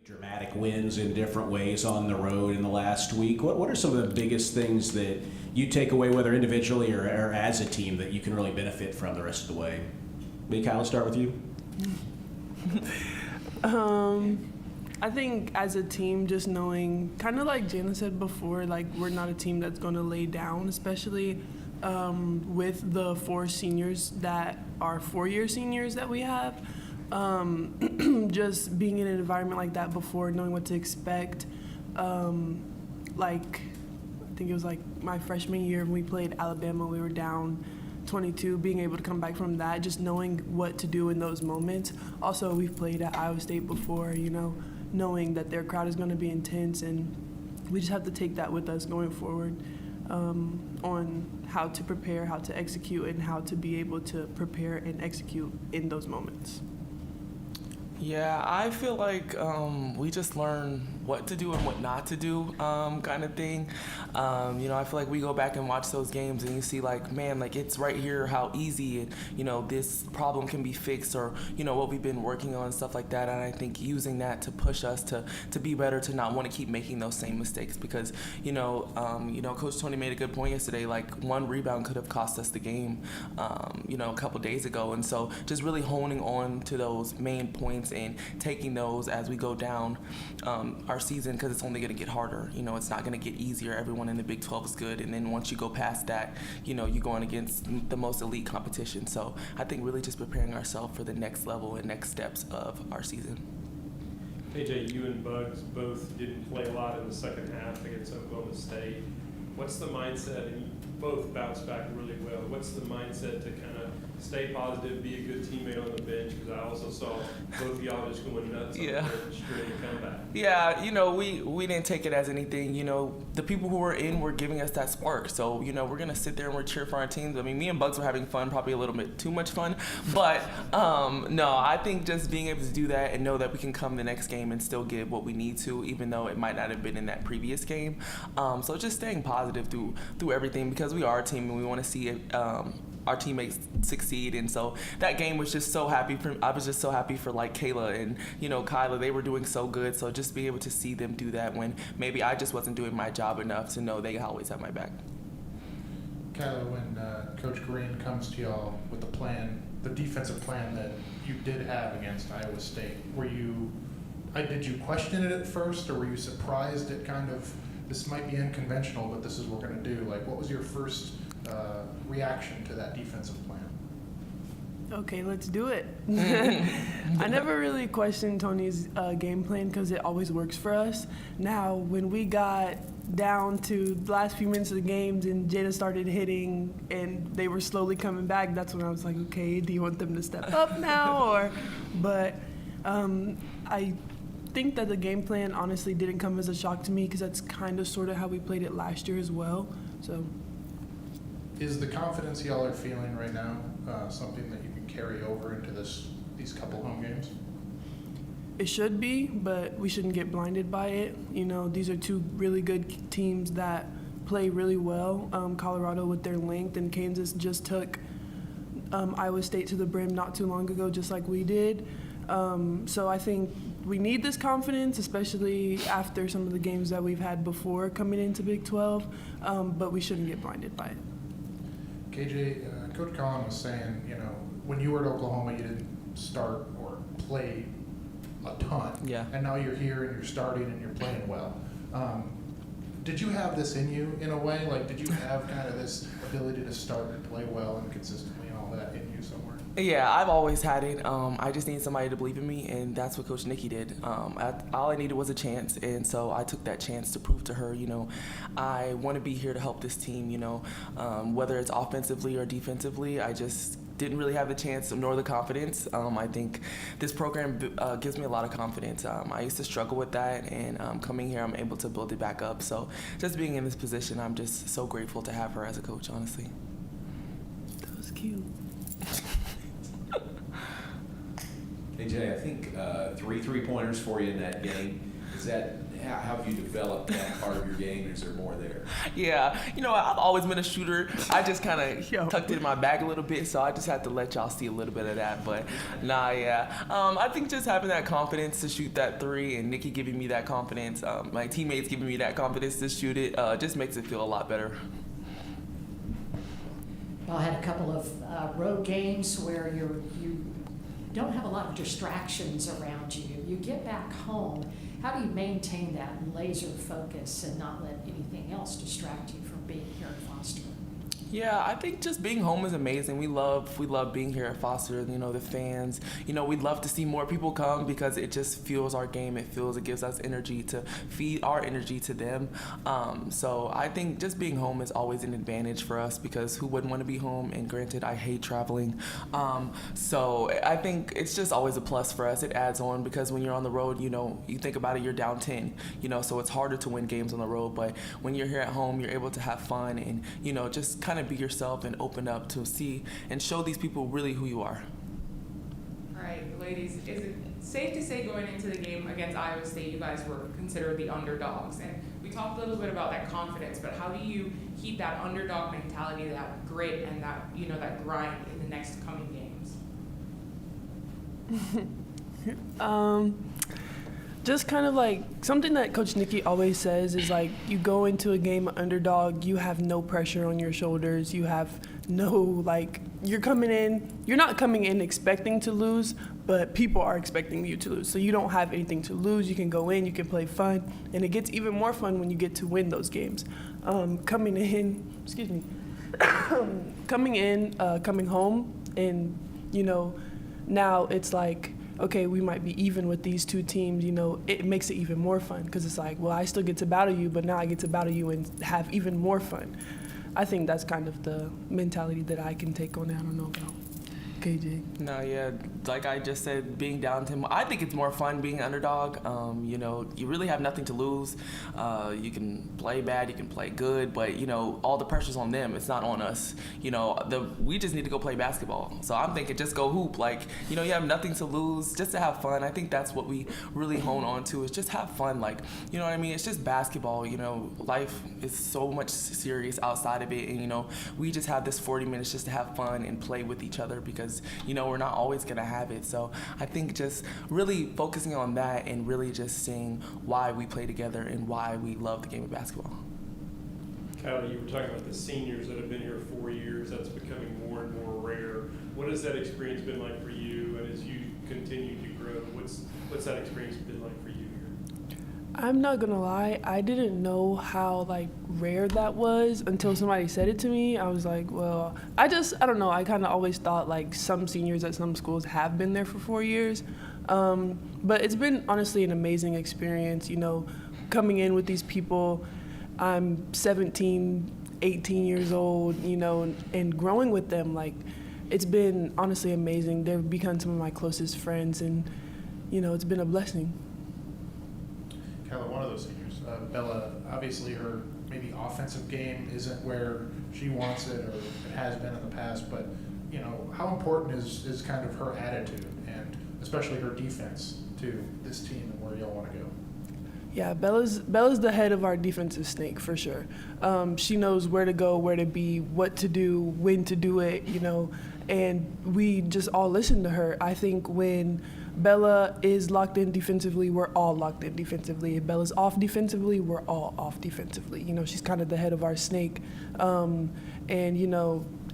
Dramatic wins in different ways on the road in the last week. What are some of the biggest things that you take away, whether individually or as a team, that you can really benefit from the rest of the way? Maybe Kyle, start with you. I think as a team, just knowing, kind of like Jana said before, like we're not a team that's going to lay down, especially with the four seniors that are four-year seniors that we have. Just being in an environment like that before, knowing what to expect. Like, I think it was like my freshman year when we played Alabama, we were down 22, being able to come back from that, just knowing what to do in those moments. Also, we've played at Iowa State before, you know, knowing that their crowd is going to be intense, and we just have to take that with us going forward on how to prepare, how to execute, and how to be able to prepare and execute in those moments. Yeah, I feel like we just learn what to do and what not to do, kind of thing. I feel like we go back and watch those games and you see like, man, like it's right here how easy, this problem can be fixed, or, what we've been working on, stuff like that. And I think using that to push us to be better, to not want to keep making those same mistakes, because, Coach Tony made a good point yesterday, like one rebound could have cost us the game, a couple days ago. And so just really honing on to those main points and taking those as we go down our season, because it's only going to get harder. It's not going to get easier. Everyone in the Big 12 is good, and then once you go past that, you're going against the most elite competition. So I think really just preparing ourselves for the next level and next steps of our season. AJ, you and Bugs both didn't play a lot in the second half against Oklahoma State. What's the mindset? And you both bounced back really well. What's the mindset to kind of stay positive, be a good teammate on the bench? Because I also saw both of y'all just going nuts on the bench during the comeback. Yeah, we didn't take it as anything. The people who were in were giving us that spark. So, we're going to sit there and we're cheer for our teams. I mean, me and Bugs were having fun, probably a little bit too much fun. But, no, I think just being able to do that and know that we can come the next game and still give what we need to, even though it might not have been in that previous game. So just staying positive through everything, because we are a team and we want to see it, our teammates succeed. And so that game was just so happy I was just so happy for like Kayla and Kyla. They were doing so good, so just being able to see them do that when maybe I just wasn't doing my job enough, to know they always have my back. Kyla, when Coach Green comes to y'all with the plan, the defensive plan that you did have against Iowa State, did you question it at first, or were you surprised at kind of, this might be unconventional, but this is what we're going to do? Like, what was your first reaction to that defensive plan? Okay, let's do it. I never really questioned Tony's game plan, because it always works for us. Now, when we got down to the last few minutes of the games and Jada started hitting and they were slowly coming back, that's when I was like, okay, do you want them to step up now? But I think that the game plan honestly didn't come as a shock to me, because that's kind of sort of how we played it last year as well. So, is the confidence y'all are feeling right now something that you can carry over into these couple home games? It should be, but we shouldn't get blinded by it. These are two really good teams that play really well. Colorado with their length, and Kansas just took Iowa State to the brim not too long ago, just like we did. So I think we need this confidence, especially after some of the games that we've had before coming into Big 12, but we shouldn't get blinded by it. KJ, Coach Collin was saying, when you were at Oklahoma, you didn't start or play a ton. Yeah. And now you're here and you're starting and you're playing well. Did you have this in you in a way? Like, did you have kind of this ability to start and play well and consistently and all that in you somewhere? Yeah, I've always had it. I just need somebody to believe in me, and that's what Coach Nikki did. All I needed was a chance, and so I took that chance to prove to her, I want to be here to help this team, whether it's offensively or defensively. I just didn't really have the chance nor the confidence. I think this program gives me a lot of confidence. I used to struggle with that, and coming here, I'm able to build it back up. So just being in this position, I'm just so grateful to have her as a coach, honestly. That was cute. AJ, I think 3 3-pointers for you in that game. Does that how have you developed that part of your game? Is there more there? Yeah, I've always been a shooter. I just kind of Yo. tucked it in my bag a little bit, so I just had to let y'all see a little bit of that. But nah, yeah. I think just having that confidence to shoot that three, and Nikki giving me that confidence, my teammates giving me that confidence to shoot it, just makes it feel a lot better. Y'all had a couple of road games where you don't have a lot of distractions around you. You get back home. How do you maintain that laser focus and not let anything else distract you from being here at Foster? Yeah, I think just being home is amazing. We love being here at Foster. The fans. We'd love to see more people come because it just fuels our game. It gives us energy to feed our energy to them. So I think just being home is always an advantage for us because who wouldn't want to be home? And granted, I hate traveling. So I think it's just always a plus for us. It adds on because when you're on the road, you think about it, you're down 10. So it's harder to win games on the road. But when you're here at home, you're able to have fun and just kind of be yourself and open up to see and show these people really who you are. All right, ladies, is it safe to say going into the game against Iowa State, you guys were considered the underdogs? And we talked a little bit about that confidence, but how do you keep that underdog mentality, that grit, and that that grind in the next coming games? Just kind of like something that Coach Nikki always says is like you go into a game underdog, you have no pressure on your shoulders, you have no you're not coming in expecting to lose, but people are expecting you to lose. So you don't have anything to lose. You can go in, you can play fun, and it gets even more fun when you get to win those games. Coming home, and now it's like, okay, we might be even with these two teams, it makes it even more fun because it's like, well, I still get to battle you, but now I get to battle you and have even more fun. I think that's kind of the mentality that I can take on it. I don't know about KJ. No, yeah, like I just said, being down 10, I think it's more fun being underdog. You really have nothing to lose. You can play bad, you can play good, but all the pressure's on them. It's not on us. We just need to go play basketball. So I'm thinking just go hoop. You have nothing to lose, just to have fun. I think that's what we really hone on to is just have fun. You know what I mean? It's just basketball. Life is so much serious outside of it, and we just have this 40 minutes just to have fun and play with each other because we're not always gonna have it. So I think just really focusing on that and really just seeing why we play together and why we love the game of basketball. Kylie, you were talking about the seniors that have been here 4 years. That's becoming more and more rare. What has that experience been like for you? And as you continue to grow, what's that experience been like for you here? I'm not gonna lie, I didn't know how rare that was until somebody said it to me. I was like, well, I don't know. I kind of always thought some seniors at some schools have been there for 4 years. But it's been honestly an amazing experience, coming in with these people. I'm 17, 18 years old, and growing with them. It's been honestly amazing. They've become some of my closest friends, and, it's been a blessing. Kyla, one of those seniors, Bella, obviously her maybe offensive game isn't where she wants it or it has been in the past, but how important is kind of her attitude and especially her defense to this team and where y'all want to go? Yeah, Bella's the head of our defensive snake for sure. She knows where to go, where to be, what to do, when to do it, and we just all listen to her. I think when Bella is locked in defensively, we're all locked in defensively. If Bella's off defensively, we're all off defensively. She's kind of the head of our snake.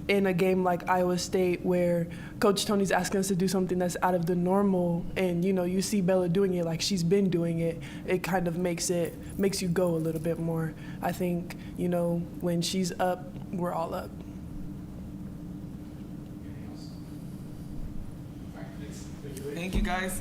In a game like Iowa State where Coach Tony's asking us to do something that's out of the normal and, you see Bella doing it like she's been doing it, it kind of makes you go a little bit more. I think, when she's up, we're all up. Thank you, guys.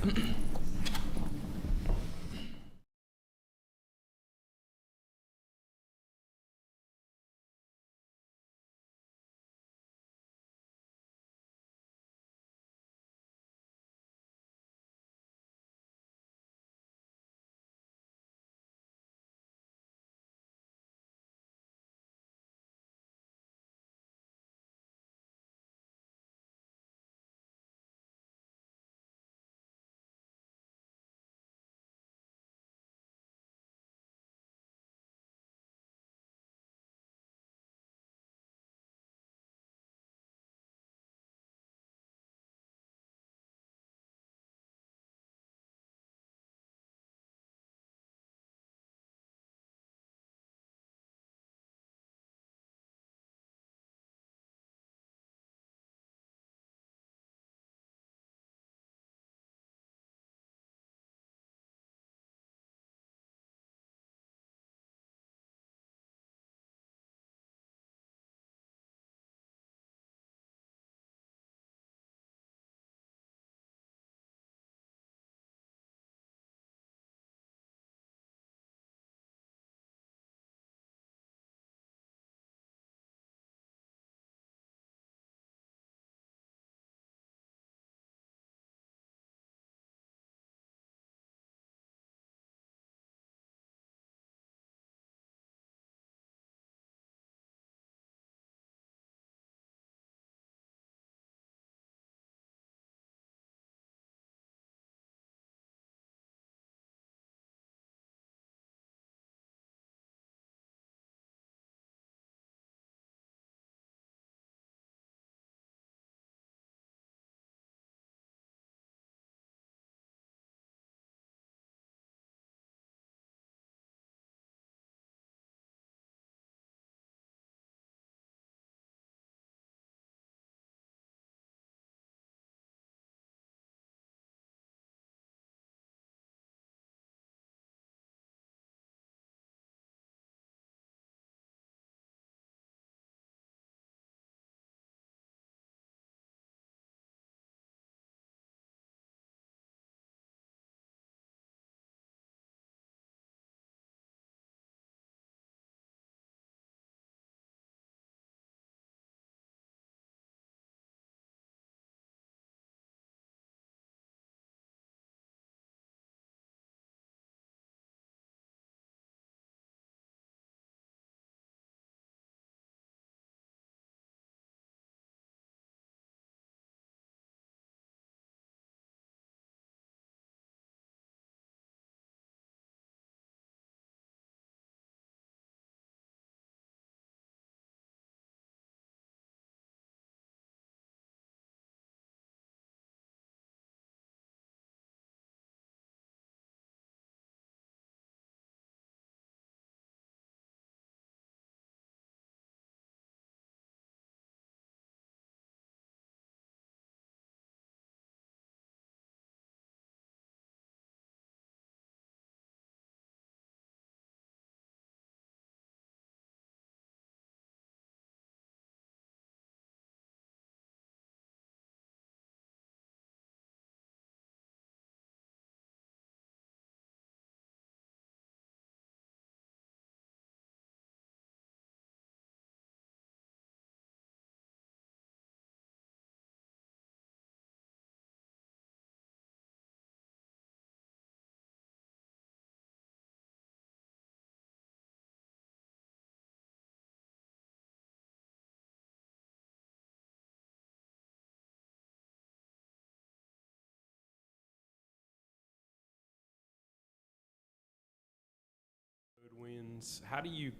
wins. How do you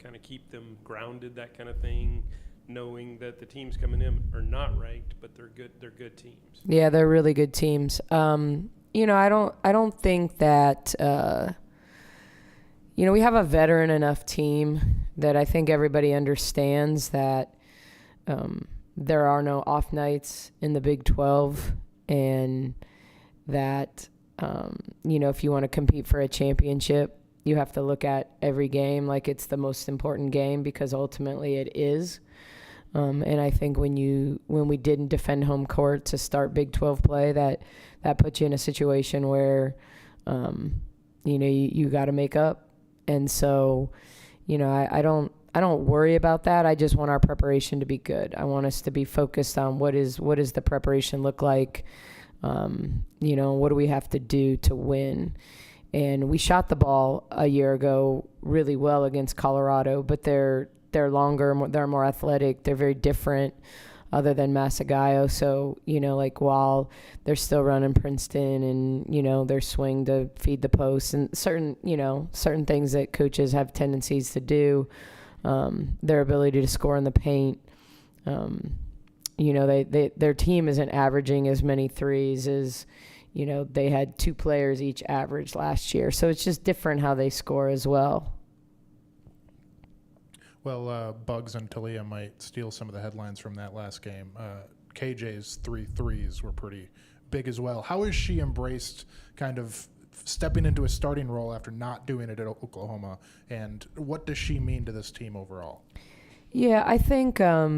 kind of keep them grounded, that kind of thing, knowing that the teams coming in are not ranked, but they're good teams? Yeah, they're really good teams. I don't think that we have a veteran enough team that I think everybody understands that there are no off nights in the Big 12, and that if you want to compete for a championship, you have to look at every game like it's the most important game, because ultimately it is. And I think when we didn't defend home court to start Big 12 play, that puts you in a situation where you got to make up. And so, I don't worry about that. I just want our preparation to be good. I want us to be focused on what does the preparation look like. What do we have to do to win? And we shot the ball a year ago really well against Colorado, but they're longer, they're more athletic, they're very different other than Massagallo. So, while they're still running Princeton and, their swing to feed the post and certain things that coaches have tendencies to do, their ability to score in the paint, their team isn't averaging as many threes as, they had 2 players each average last year. So it's just different how they score as well. Well, Bugs and Talia might steal some of the headlines from that last game. KJ's 3 threes were pretty big as well. How has she embraced kind of stepping into a starting role after not doing it at Oklahoma? And what does she mean to this team overall? Yeah, I think, I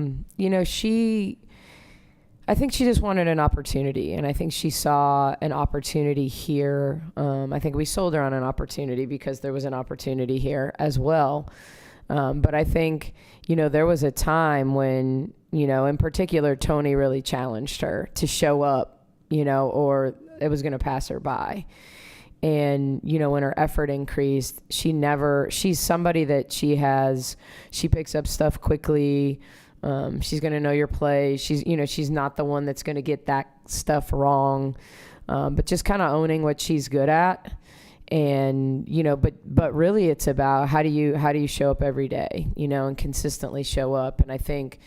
think she just wanted an opportunity, and I think she saw an opportunity here. I think we sold her on an opportunity because there was an opportunity here as well. But I think, there was a time when, in particular, Tony really challenged her to show up, or it was going to pass her by. And, when her effort increased, she's somebody that she picks up stuff quickly. She's going to know your play. She's not the one that's going to get that stuff wrong. But just kind of owning what she's good at. And, but really it's about how do you show up every day, and consistently show up. And I think,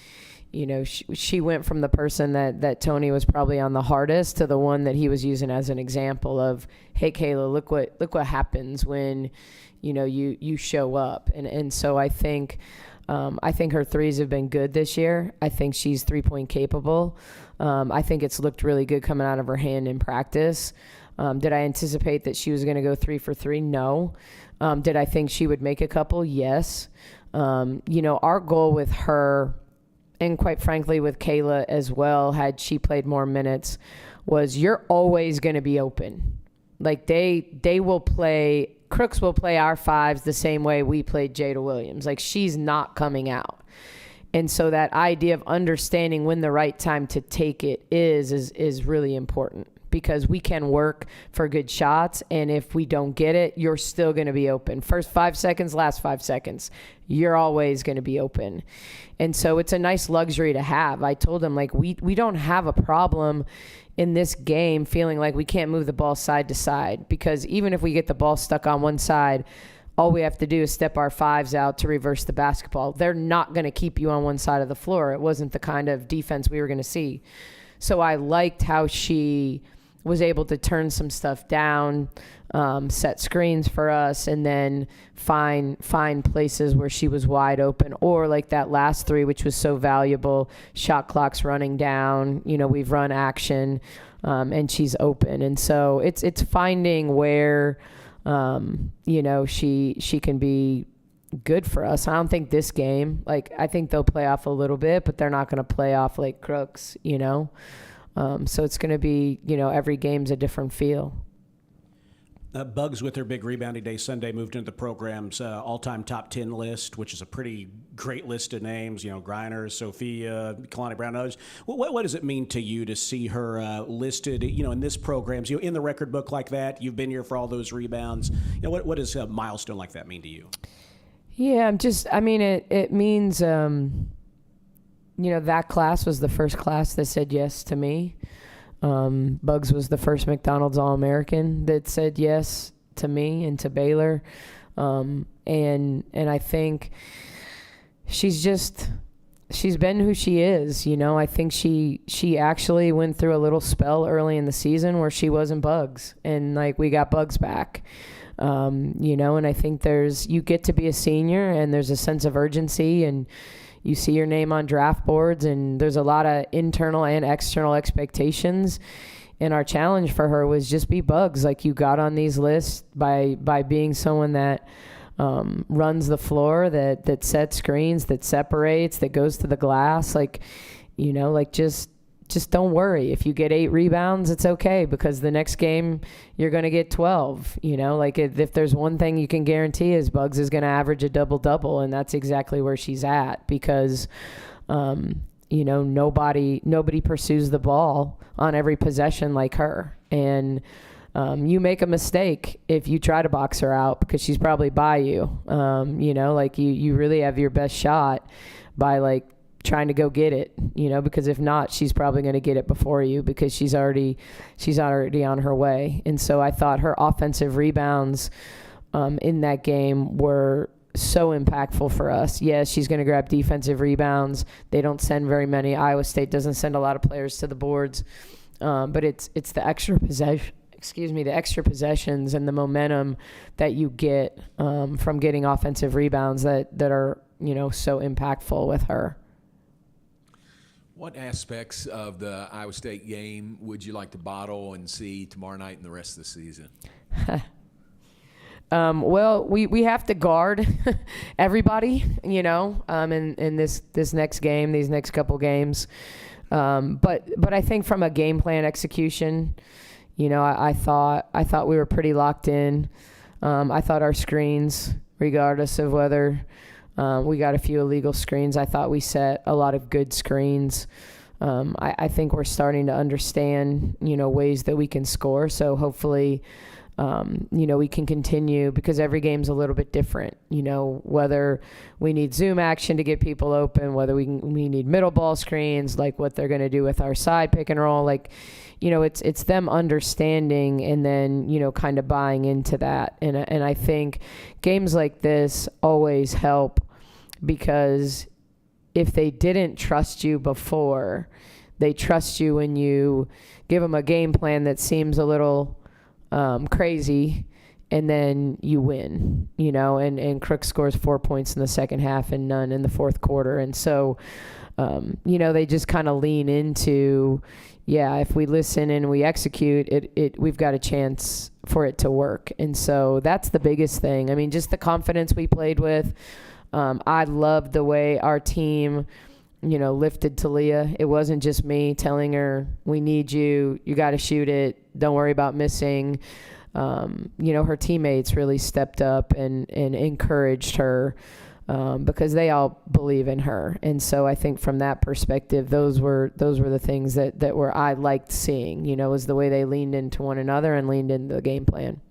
she went from the person that Tony was probably on the hardest to the one that he was using as an example of, hey, Kayla, look what happens when, you show up. And so I think her threes have been good this year. I think she's 3-point capable. I think it's looked really good coming out of her hand in practice. Did I anticipate that she was going to go 3 for 3? No. Did I think she would make a couple? Yes. Our goal with her, and quite frankly with Kayla as well, had she played more minutes, was you're always going to be open. Like they will play, Crooks will play our 5s the same way we played Jada Williams. Like, she's not coming out. And so that idea of understanding when the right time to take it is really important, because we can work for good shots, and if we don't get it, you're still going to be open. First 5 seconds, last 5 seconds, you're always going to be open. And so it's a nice luxury to have. I told him, like, we don't have a problem in this game feeling like we can't move the ball side to side, because even if we get the ball stuck on one side, all we have to do is step our 5s out to reverse the basketball. They're not going to keep you on one side of the floor. It wasn't the kind of defense we were going to see. So I liked how she was able to turn some stuff down, set screens for us, and then find places where she was wide open, or like that last 3, which was so valuable. Shot clock's running down. We've run action, and she's open. And so it's finding where, she can be good for us. I don't think this game, I think they'll play off a little bit, but they're not going to play off like Crooks, So it's going to be, every game's a different feel. Bugs, with their big rebounding day Sunday, moved into the program's all-time top 10 list, which is a pretty great list of names. Griner, Sophia, Kalani Brown, others. What does it mean to you to see her listed, in this program, in the record book like that? You've been here for all those rebounds. What does a milestone like that mean to you? Yeah, it means, that class was the first class that said yes to me. Bugs was the first McDonald's All-American that said yes to me and to Baylor. And I think she's been who she is. I think she actually went through a little spell early in the season where she wasn't Bugs, and like we got Bugs back. And I think you get to be a senior and there's a sense of urgency, and you see your name on draft boards, and there's a lot of internal and external expectations. And our challenge for her was just be Bugs. Like, you got on these lists by being someone that runs the floor, that sets screens, that separates, that goes to the glass. Just don't worry. If you get 8 rebounds, it's okay, because the next game you're going to get 12. If there's one thing you can guarantee is Bugs is going to average a double-double, and that's exactly where she's at, because nobody pursues the ball on every possession like her. And you make a mistake if you try to box her out, because she's probably by you. You really have your best shot by trying to go get it, because if not, she's probably going to get it before you, because she's already on her way. And so I thought her offensive rebounds in that game were so impactful for us. Yes, she's going to grab defensive rebounds. They don't send very many. Iowa State doesn't send a lot of players to the boards, but it's the extra possessions and the momentum that you get from getting offensive rebounds that are so impactful with her. What aspects of the Iowa State game would you like to bottle and see tomorrow night and the rest of the season? Well, we have to guard everybody, in this next game, these next couple games. But I think from a game plan execution, I thought we were pretty locked in. I thought our screens, regardless of whether we got a few illegal screens, I thought we set a lot of good screens. I think we're starting to understand, ways that we can score. So hopefully, we can continue, because every game's a little bit different, whether we need zoom action to get people open, whether we need middle ball screens, like what they're going to do with our side pick and roll. It's them understanding and then, kind of buying into that. And I think games like this always help, because if they didn't trust you before, they trust you when you give them a game plan that seems a little crazy, and then you win, and Crook scores 4 points in the second half and none in the fourth quarter. And so, they just kind of lean into, if we listen and we execute it, we've got a chance for it to work. And so that's the biggest thing. I mean, just the confidence we played with. I loved the way our team, lifted Talia. It wasn't just me telling her, we need you, you got to shoot it, don't worry about missing. Her teammates really stepped up and encouraged her, because they all believe in her. And so I think from that perspective, those were the things that I liked seeing, was the way they leaned into one another and leaned into the game plan.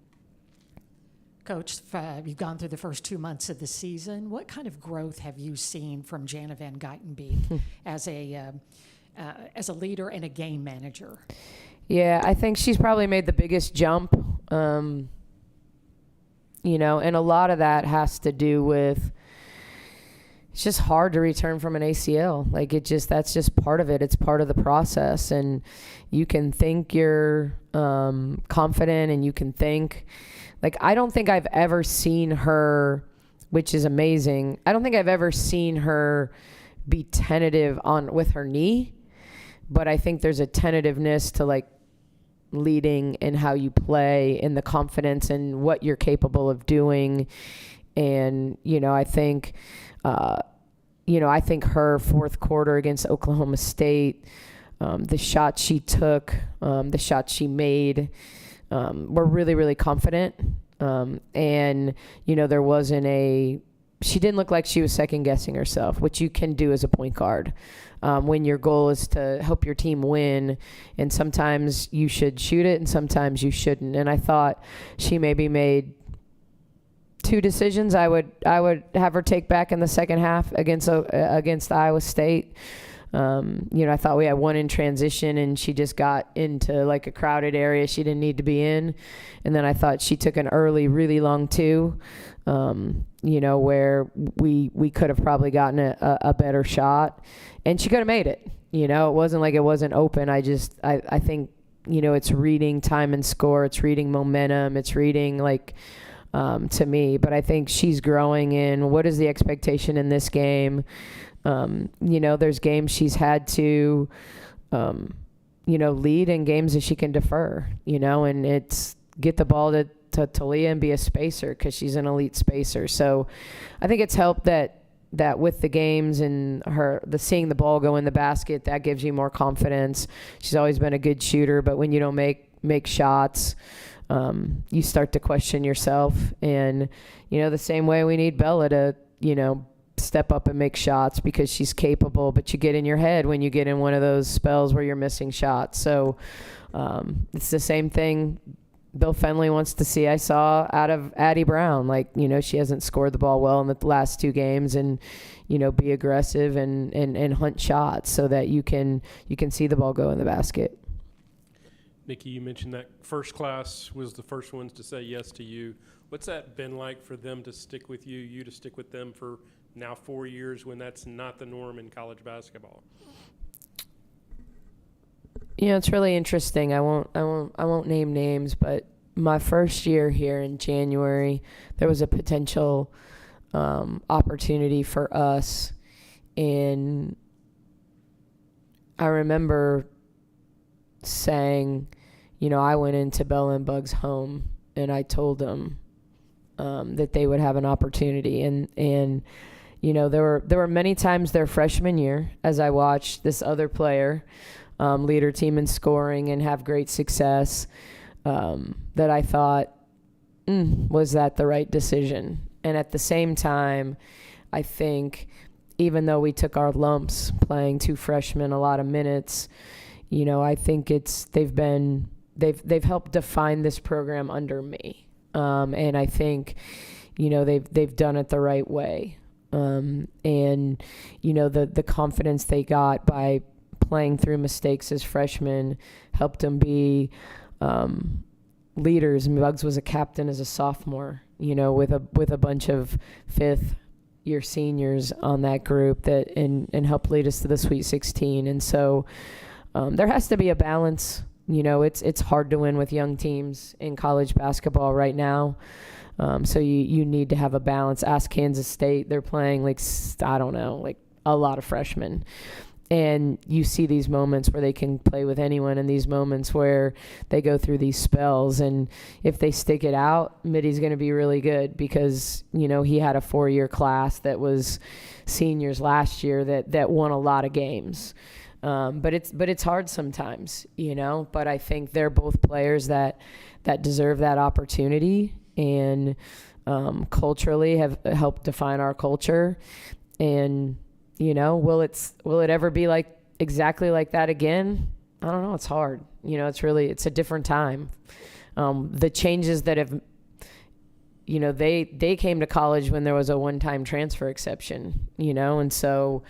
Coach, you've gone through the first 2 months of the season. What kind of growth have you seen from Jana Van Geitenbeek as a leader and a game manager? Yeah, I think she's probably made the biggest jump, and a lot of that has to do with, it's just hard to return from an ACL. That's just part of it. It's part of the process. And you can think you're confident, and you can think, I don't think I've ever seen her, which is amazing. I don't think I've ever seen her be tentative with her knee, but I think there's a tentativeness to leading and how you play and the confidence and what you're capable of doing. And, I think, I think her fourth quarter against Oklahoma State, the shots she took, the shots she made, were really, really confident. And, there wasn't she didn't look like she was second guessing herself, which you can do as a point guard. When your goal is to help your team win, and sometimes you should shoot it and sometimes you shouldn't. And I thought she maybe made 2 decisions I would have her take back in the second half against Iowa State. I thought we had one in transition and she just got into like a crowded area she didn't need to be in. And then I thought she took an early, really long two, where we could have probably gotten a better shot, and she could have made it. It wasn't like it wasn't open. I think, it's reading time and score. It's reading momentum. It's reading to me, but I think she's growing in what is the expectation in this game. There's games she's had to, lead, and games that she can defer, and it's get the ball to Talia and be a spacer because she's an elite spacer. So I think it's helped that with the games and seeing the ball go in the basket, that gives you more confidence. She's always been a good shooter, but when you don't make shots, you start to question yourself. And, the same way we need Bella to, step up and make shots because she's capable, but you get in your head when you get in one of those spells where you're missing shots. So it's the same thing Bill Fenley wants to see. I saw out of Addie Brown, she hasn't scored the ball well in the last two games, and, be aggressive and hunt shots so that you can see the ball go in the basket. Nikki, you mentioned that first class was the first ones to say yes to you. What's that been like for them to stick with you to stick with them for now 4 years when that's not the norm in college basketball? It's really interesting. I won't name names, but my first year here in January, there was a potential opportunity for us, and I remember saying, I went into Bella and Bug's home and I told them that they would have an opportunity, and there were many times their freshman year as I watched this other player lead her team in scoring and have great success, that I thought, was that the right decision? And at the same time, I think even though we took our lumps playing two freshmen a lot of minutes, I think they've helped define this program under me, and I think they've done it the right way, and the confidence they got by playing through mistakes as freshmen helped them be leaders. Muggs was a captain as a sophomore, with a bunch of fifth-year seniors on that group and helped lead us to the Sweet 16. And so there has to be a balance. It's hard to win with young teams in college basketball right now. So you need to have a balance. Ask Kansas State. They're playing a lot of freshmen. And you see these moments where they can play with anyone, and these moments where they go through these spells. And if they stick it out, Mitty's going to be really good because, he had a 4-year class that was seniors last year that won a lot of games. But it's hard sometimes, But I think they're both players that deserve that opportunity, and culturally have helped define our culture. And will it ever be exactly like that again? I don't know. It's hard. It's a different time. The changes that have, they came to college when there was a one-time transfer exception, and so,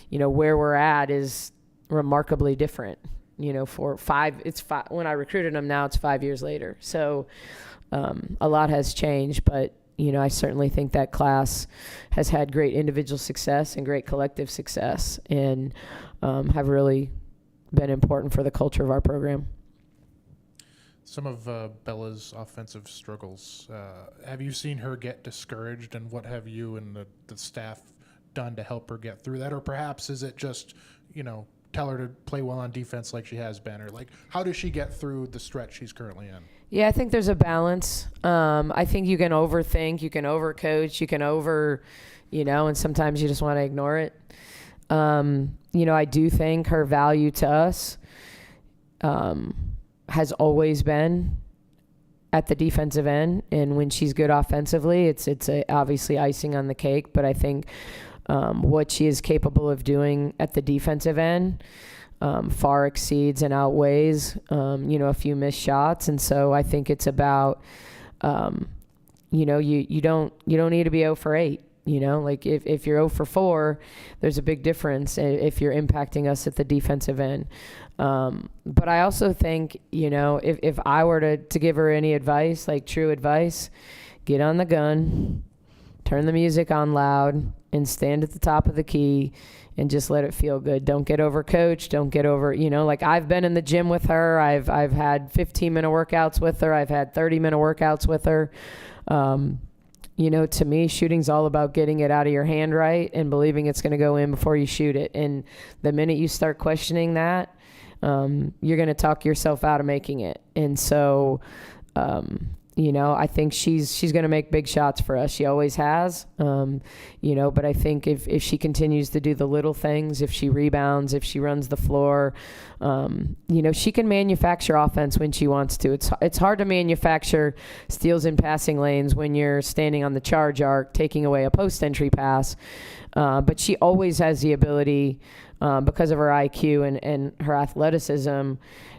where we're at is remarkably different, when I recruited them now, it's 5 years later. So, a lot has changed, but I certainly think that class has had great individual success and great collective success, and have really been important for the culture of our program. Some of Bella's offensive struggles, have you seen her get discouraged, and what have you and the staff done to help her get through that? Or perhaps is it just, tell her to play well on defense like she has been? Or how does she get through the stretch she's currently in? Yeah, I think there's a balance. I think you can overthink, you can overcoach, you can and sometimes you just want to ignore it. I do think her value to us has always been at the defensive end, and when she's good offensively, it's obviously icing on the cake. But I think what she is capable of doing at the defensive end far exceeds and outweighs, a few missed shots. And so I think it's about, you don't need to be 0 for 8. You know, like if you're 0 for 4, there's a big difference if you're impacting us at the defensive end. But I also think, you know, if I were to give her any advice, like true advice, get on the gun, turn the music on loud, and stand at the top of the key and just let it feel good. Don't get over coach. Don't get over, you know, like I've been in the gym with her. I've had 15-minute workouts with her. I've had 30-minute workouts with her. You know, to me, shooting's all about getting it out of your hand right and believing it's going to go in before you shoot it. And the minute you start questioning that, you're going to talk yourself out of making it. And so, you know, I think she's going to make big shots for us. She always has, you know, but I think if she continues to do the little things, if she rebounds, if she runs the floor, you know, she can manufacture offense when she wants to. It's hard to manufacture steals in passing lanes when you're standing on the charge arc, taking away a post entry pass. But she always has the ability, because of her IQ and her athleticism,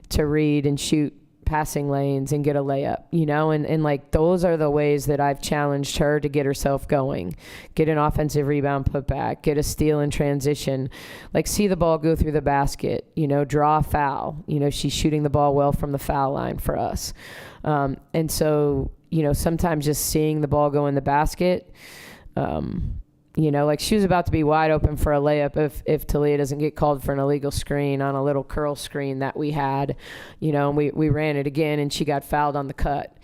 to read and shoot passing lanes and get a layup, you know, and like those are the ways that I've challenged her to get herself going, get an offensive rebound putback, get a steal in transition, like see the ball go through the basket, you know, draw a foul, you know, she's shooting the ball well from the foul line for us. And so, you know, sometimes just seeing the ball go in the basket, you know, like she was about to be wide open for a layup if Talia doesn't get called for an illegal screen on a little curl screen that we had, you know, and we ran it again and she got fouled on the cut.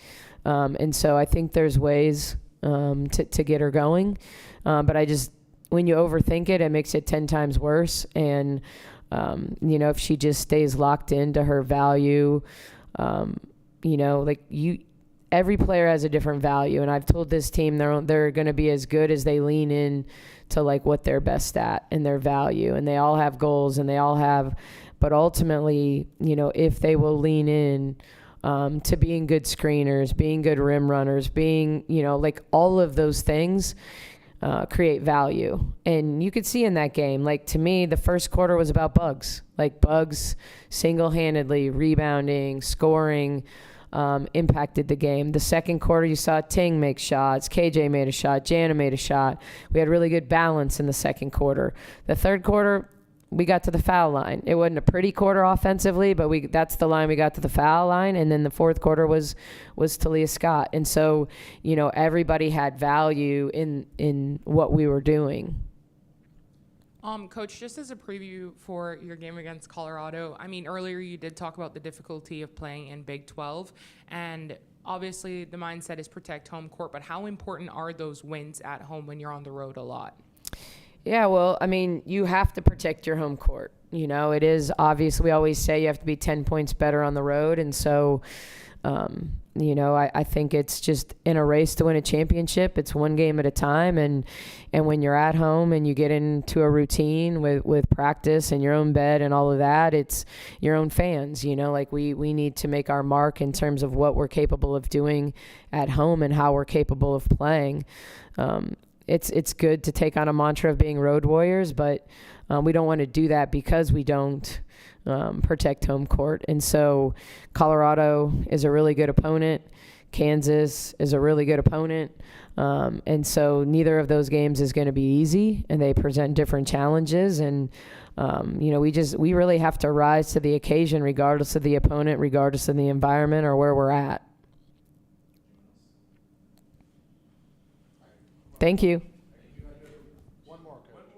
And so I think there's ways to get her going. But I just, when you overthink it, it makes it 10 times worse. And, you know, if she just stays locked into her value, you know, like every player has a different value, and I've told this team they're going to be as good as they lean in to like what they're best at and their value, and they all have goals and they all have, but ultimately, you know, if they will lean in to being good screeners, being good rim runners, being, you know, like all of those things create value. And you could see in that game, like to me, the first quarter was about Bugs, like Bugs single-handedly rebounding, scoring, impacted the game. The second quarter, you saw Ting make shots. KJ made a shot. Jana made a shot. We had really good balance in the second quarter. The third quarter, we got to the foul line. It wasn't a pretty quarter offensively, but that's the line we got to the foul line. And then the fourth quarter was Talia Scott. And so, you know, everybody had value in what we were doing. Coach, just as a preview for your game against Colorado, I mean, earlier you did talk about the difficulty of playing in Big 12, and obviously the mindset is protect home court, but how important are those wins at home when you're on the road a lot? Yeah, well, I mean, you have to protect your home court. You know, it is obvious. We always say you have to be 10 points better on the road, and so you know, I think it's just in a race to win a championship. It's one game at a time, and when you're at home and you get into a routine with practice and your own bed and all of that, it's your own fans. You know, like we need to make our mark in terms of what we're capable of doing at home and how we're capable of playing. It's good to take on a mantra of being road warriors, but we don't want to do that because we don't protect home court. And so Colorado is a really good opponent. Kansas is a really good opponent. And so neither of those games is going to be easy, and they present different challenges. And, you know, we really have to rise to the occasion regardless of the opponent, regardless of the environment or where we're at. Thank you. One more, Coach.